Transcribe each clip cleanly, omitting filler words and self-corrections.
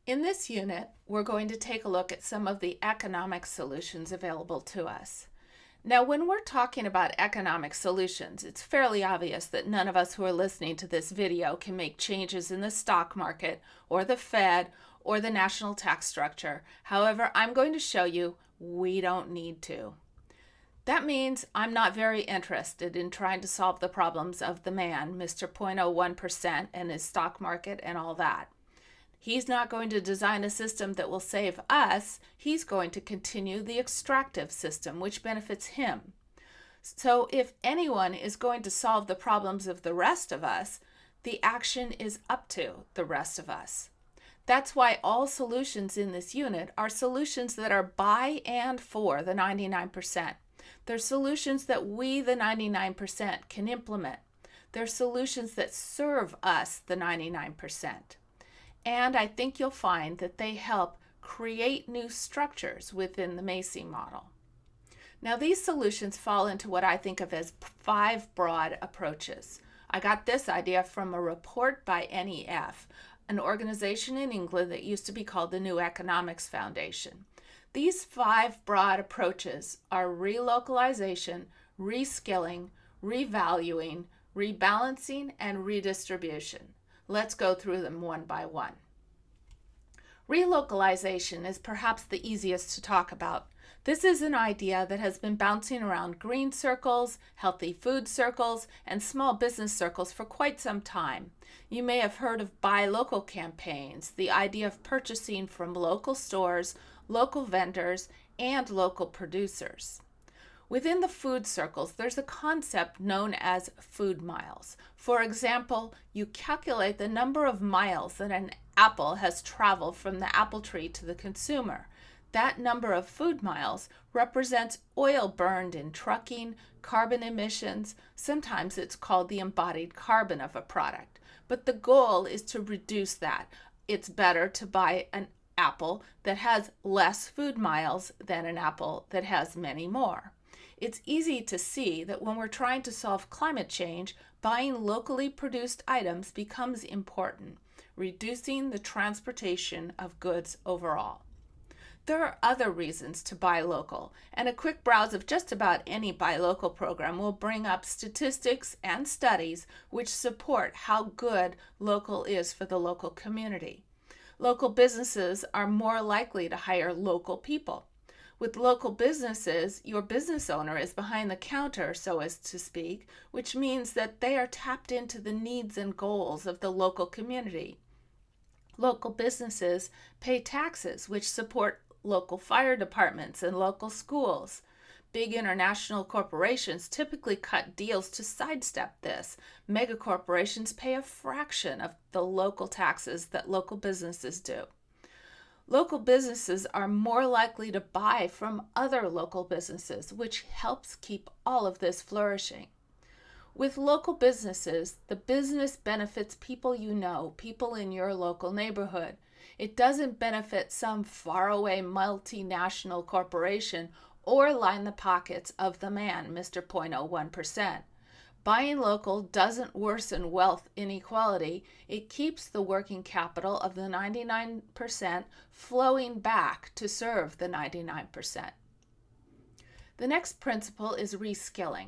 In this unit, we're going to take a look at some of the economic solutions available to us. Now, when we're talking about economic solutions, it's fairly obvious that none of us who are listening to this video can make changes in the stock market or the Fed or the national tax structure. However, I'm going to show you we don't need to. That means I'm not very interested in trying to solve the problems of the man, Mr. 0.01%, and his stock market and all that. He's not going to design a system that will save us. He's going to continue the extractive system, which benefits him. So if anyone is going to solve the problems of the rest of us, the action is up to the rest of us. That's why all solutions in this unit are solutions that are by and for the 99%. They're solutions that we, the 99%, can implement. They're solutions that serve us, the 99%. And I think you'll find that they help create new structures within the Macy model. Now, these solutions fall into what I think of as 5 broad approaches. I got this idea from a report by NEF, an organization in England that used to be called the New Economics Foundation. These 5 broad approaches are relocalization, reskilling, revaluing, rebalancing, and redistribution. Let's go through them one by one. Relocalization is perhaps the easiest to talk about. This is an idea that has been bouncing around green circles, healthy food circles, and small business circles for quite some time. You may have heard of buy local campaigns, the idea of purchasing from local stores, local vendors, and local producers. Within the food circles, there's a concept known as food miles. For example, you calculate the number of miles that an apple has traveled from the apple tree to the consumer. That number of food miles represents oil burned in trucking, carbon emissions. Sometimes it's called the embodied carbon of a product. But the goal is to reduce that. It's better to buy an apple that has less food miles than an apple that has many more. It's easy to see that when we're trying to solve climate change, buying locally produced items becomes important, reducing the transportation of goods overall. There are other reasons to buy local, and a quick browse of just about any buy local program will bring up statistics and studies which support how good local is for the local community. Local businesses are more likely to hire local people. With local businesses, your business owner is behind the counter, so as to speak, which means that they are tapped into the needs and goals of the local community. Local businesses pay taxes, which support local fire departments and local schools. Big international corporations typically cut deals to sidestep this. Mega corporations pay a fraction of the local taxes that local businesses do. Local businesses are more likely to buy from other local businesses, which helps keep all of this flourishing. With local businesses, the business benefits people you know, people in your local neighborhood. It doesn't benefit some faraway multinational corporation or line the pockets of the man, Mr. 0.01%. Buying local doesn't worsen wealth inequality. It keeps the working capital of the 99% flowing back to serve the 99%. The next principle is reskilling.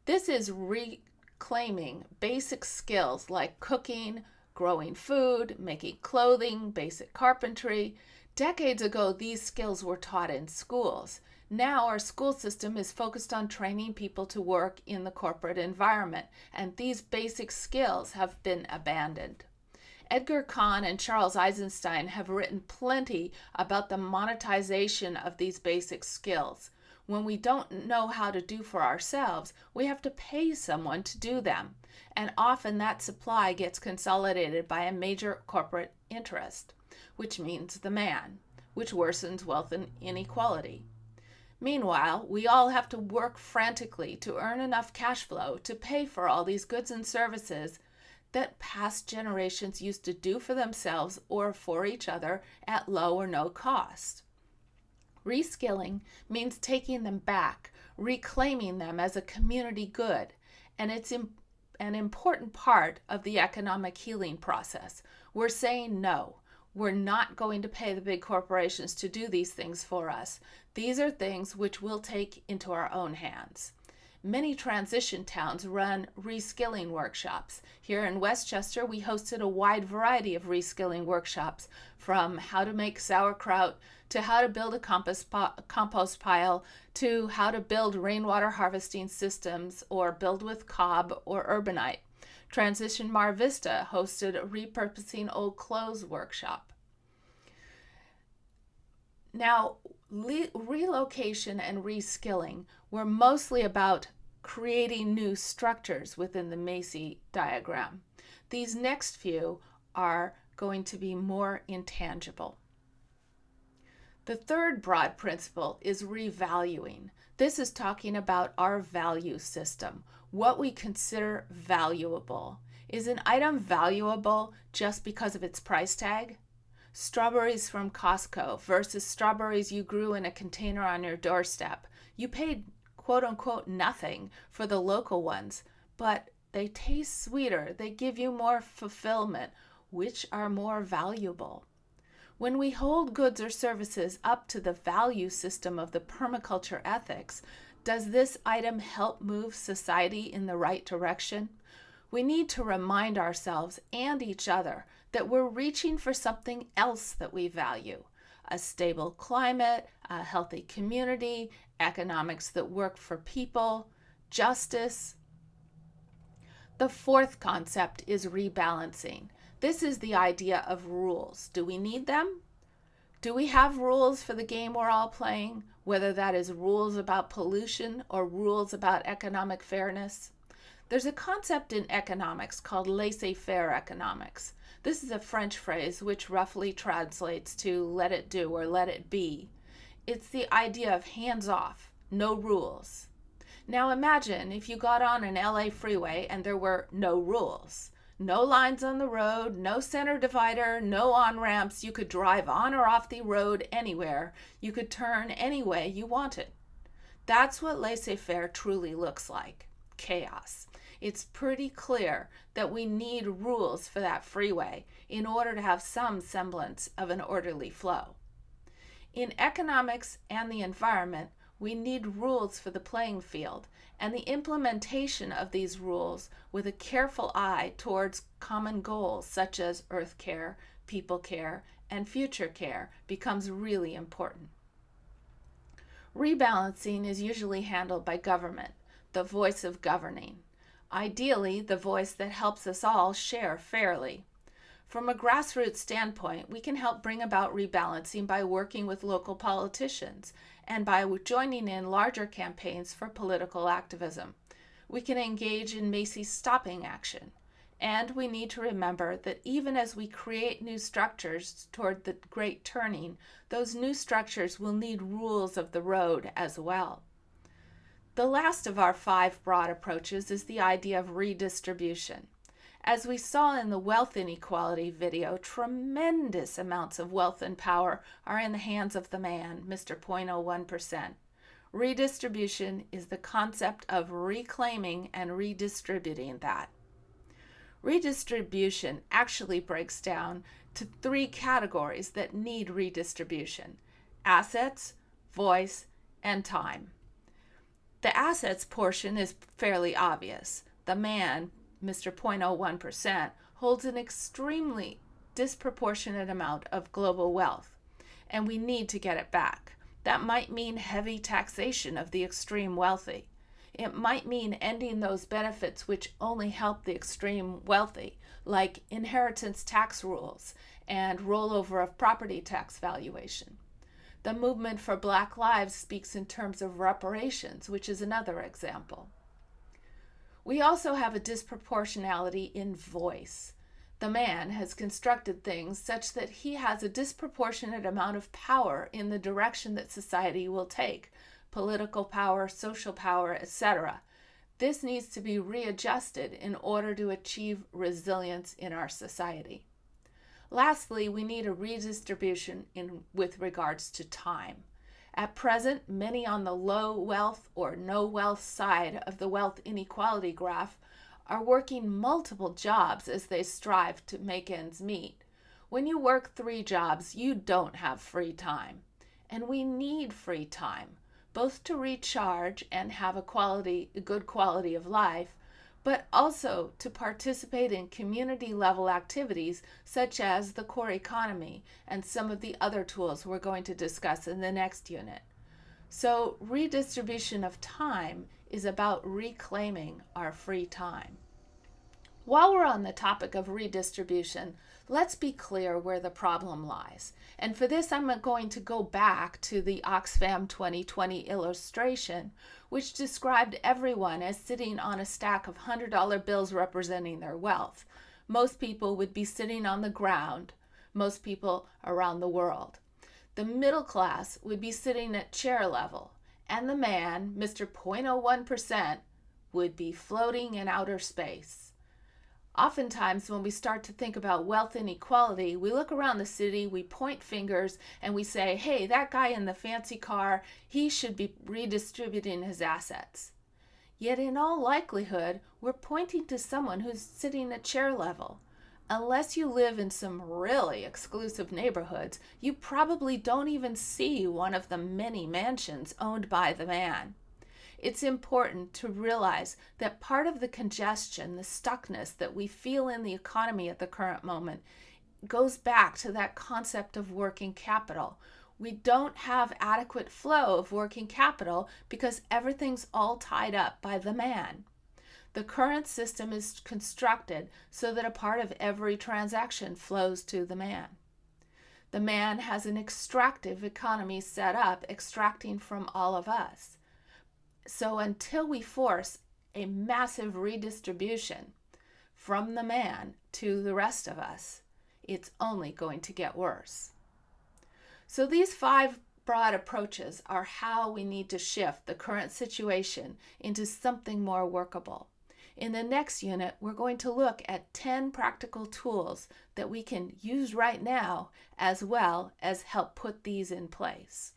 This is reclaiming basic skills like cooking, growing food, making clothing, basic carpentry. Decades ago, these skills were taught in schools. Now our school system is focused on training people to work in the corporate environment, and these basic skills have been abandoned. Edgar Kahn and Charles Eisenstein have written plenty about the monetization of these basic skills. When we don't know how to do for ourselves, we have to pay someone to do them, and often that supply gets consolidated by a major corporate interest, which means the man, which worsens wealth and inequality. Meanwhile, we all have to work frantically to earn enough cash flow to pay for all these goods and services that past generations used to do for themselves or for each other at low or no cost. Reskilling means taking them back, reclaiming them as a community good, and it's an important part of the economic healing process. We're saying no. We're not going to pay the big corporations to do these things for us. These are things which we'll take into our own hands. Many transition towns run reskilling workshops. Here in Westchester, we hosted a wide variety of reskilling workshops, from how to make sauerkraut to how to build a compost pile to how to build rainwater harvesting systems or build with cob or urbanite. Transition Mar Vista hosted a repurposing old clothes workshop. Now, relocation and reskilling were mostly about creating new structures within the Macy diagram. These next few are going to be more intangible. The third broad principle is revaluing. This is talking about our value system, what we consider valuable. Is an item valuable just because of its price tag? Strawberries from Costco versus strawberries you grew in a container on your doorstep. You paid quote unquote nothing for the local ones, but they taste sweeter, they give you more fulfillment. Which are more valuable? When we hold goods or services up to the value system of the permaculture ethics, does this item help move society in the right direction? We need to remind ourselves and each other that we're reaching for something else that we value: a stable climate, a healthy community, economics that work for people, justice. The fourth concept is rebalancing. This is the idea of rules. Do we need them? Do we have rules for the game we're all playing, whether that is rules about pollution or rules about economic fairness? There's a concept in economics called laissez-faire economics. This is a French phrase which roughly translates to let it do or let it be. It's the idea of hands off, no rules. Now imagine if you got on an LA freeway and there were no rules. No lines on the road, no center divider, no on-ramps. You could drive on or off the road anywhere. You could turn any way you wanted. That's what laissez-faire truly looks like: chaos. It's pretty clear that we need rules for that freeway in order to have some semblance of an orderly flow. In economics and the environment, we need rules for the playing field, and the implementation of these rules with a careful eye towards common goals such as earth care, people care, and future care becomes really important. Rebalancing is usually handled by government, the voice of governing. Ideally, the voice that helps us all share fairly. From a grassroots standpoint, we can help bring about rebalancing by working with local politicians and by joining in larger campaigns for political activism. We can engage in Macy's stopping action. And we need to remember that even as we create new structures toward the great turning, those new structures will need rules of the road as well. The last of our 5 broad approaches is the idea of redistribution. As we saw in the wealth inequality video, tremendous amounts of wealth and power are in the hands of the man, Mr. 0.01%. Redistribution is the concept of reclaiming and redistributing that. Redistribution actually breaks down to 3 categories that need redistribution: assets, voice, and time. The assets portion is fairly obvious. The man, Mr. 0.01%, holds an extremely disproportionate amount of global wealth, and we need to get it back. That might mean heavy taxation of the extreme wealthy. It might mean ending those benefits which only help the extreme wealthy, like inheritance tax rules and rollover of property tax valuation. The movement for Black Lives speaks in terms of reparations, which is another example. We also have a disproportionality in voice. The man has constructed things such that he has a disproportionate amount of power in the direction that society will take: political power, social power, etc. This needs to be readjusted in order to achieve resilience in our society. Lastly, we need a redistribution with regards to time. At present, many on the low wealth or no wealth side of the wealth inequality graph are working multiple jobs as they strive to make ends meet. When you work 3 jobs, you don't have free time. And we need free time, both to recharge and have a good quality of life, but also to participate in community level activities such as the core economy and some of the other tools we're going to discuss in the next unit. So, redistribution of time is about reclaiming our free time. While we're on the topic of redistribution, let's be clear where the problem lies. And for this, I'm going to go back to the Oxfam 2020 illustration, which described everyone as sitting on a stack of $100 bills representing their wealth. Most people would be sitting on the ground, most people around the world. The middle class would be sitting at chair level, and the man, Mr. 0.01%, would be floating in outer space. Oftentimes, when we start to think about wealth inequality, we look around the city, we point fingers, and we say, hey, that guy in the fancy car, he should be redistributing his assets. Yet in all likelihood, we're pointing to someone who's sitting at chair level. Unless you live in some really exclusive neighborhoods, you probably don't even see one of the many mansions owned by the man. It's important to realize that part of the congestion, the stuckness that we feel in the economy at the current moment goes back to that concept of working capital. We don't have adequate flow of working capital because everything's all tied up by the man. The current system is constructed so that a part of every transaction flows to the man. The man has an extractive economy set up, extracting from all of us. So until we force a massive redistribution from the man to the rest of us, it's only going to get worse. So these 5 broad approaches are how we need to shift the current situation into something more workable. In the next unit, we're going to look at 10 practical tools that we can use right now, as well as help put these in place.